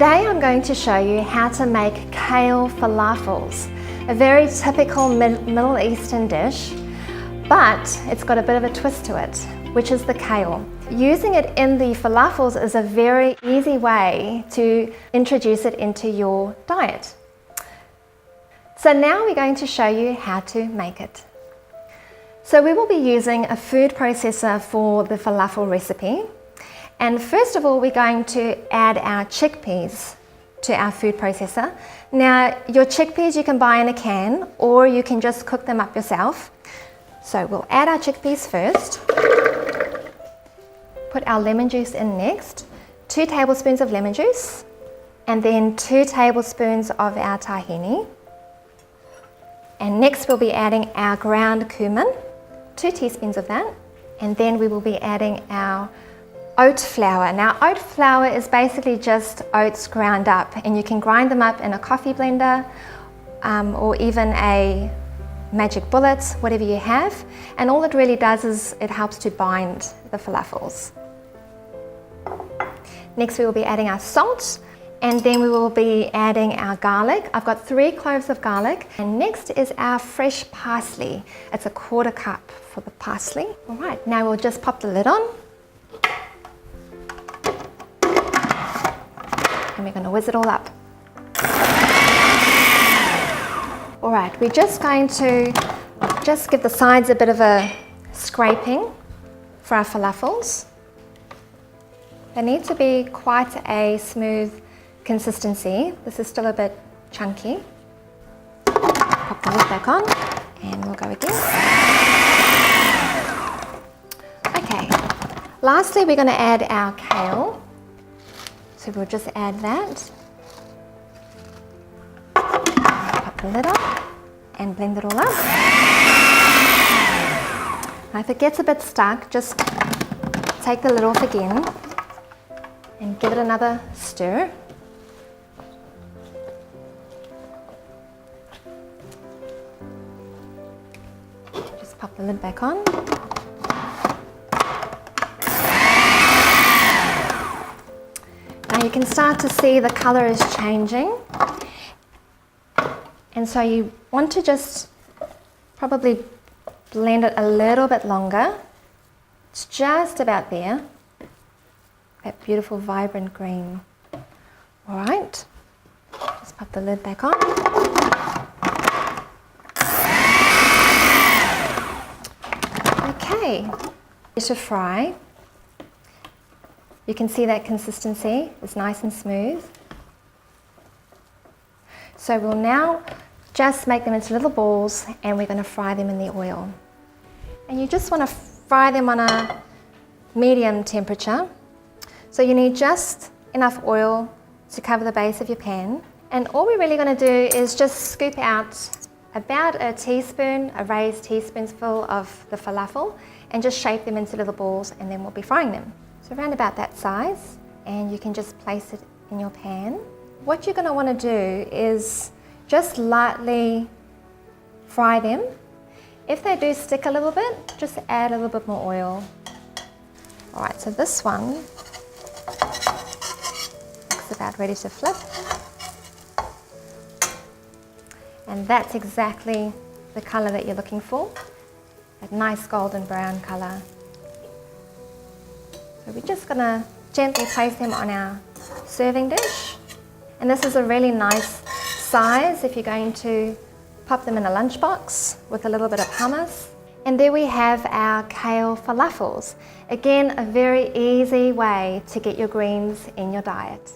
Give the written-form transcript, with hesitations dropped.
Today I'm going to show you how to make kale falafels, a very typical Middle Eastern dish, but it's got a bit of a twist to it, which is the kale. Using it in the falafels is a very easy way to introduce it into your diet. So now we're going to show you how to make it. So we will be using a food processor for the falafel recipe. And first of all, we're going to add our chickpeas to our food processor. Now, your chickpeas you can buy in a can, or you can just cook them up yourself. So we'll add our chickpeas first. Put our lemon juice in next. 2 tablespoons of lemon juice. And then 2 tablespoons of our tahini. And next we'll be adding our ground cumin, 2 teaspoons of that. And then we will be adding our oat flour. Now, oat flour is basically just oats ground up, and you can grind them up in a coffee blender or even a magic bullet, whatever you have. And all it really does is it helps to bind the falafels. Next, we will be adding our salt, and then we will be adding our garlic. I've got 3 cloves of garlic. And next is our fresh parsley. It's a 1/4 cup for the parsley. All right, now we'll just pop the lid on. And we're going to whiz it all up. All right, we're just going to give the sides a bit of a scraping for our falafels. They need to be quite a smooth consistency. This is still a bit chunky. Pop the lid back on and we'll go again. Okay, lastly we're going to add our kale. So we'll just add that. Pop the lid on and blend it all up. Now if it gets a bit stuck, just take the lid off again and give it another stir. Just pop the lid back on. Now you can start to see the colour is changing, and so you want to just probably blend it a little bit longer. It's just about there, that beautiful vibrant green. All right, just pop the lid back on. Okay, to fry. You can see that consistency is nice and smooth. So we'll now just make them into little balls, and we're going to fry them in the oil. And you just want to fry them on a medium temperature. So you need just enough oil to cover the base of your pan. And all we're really going to do is just scoop out about a teaspoon, a raised teaspoonful of the falafel, and just shape them into little balls, and then we'll be frying them. So around about that size, and you can just place it in your pan. What you're going to want to do is just lightly fry them. If they do stick a little bit, just add a little bit more oil. All right, so this one looks about ready to flip. And that's exactly the color that you're looking for, that nice golden brown color. So we're just going to gently place them on our serving dish. And this is a really nice size if you're going to pop them in a lunchbox with a little bit of hummus. And there we have our kale falafels. Again, a very easy way to get your greens in your diet.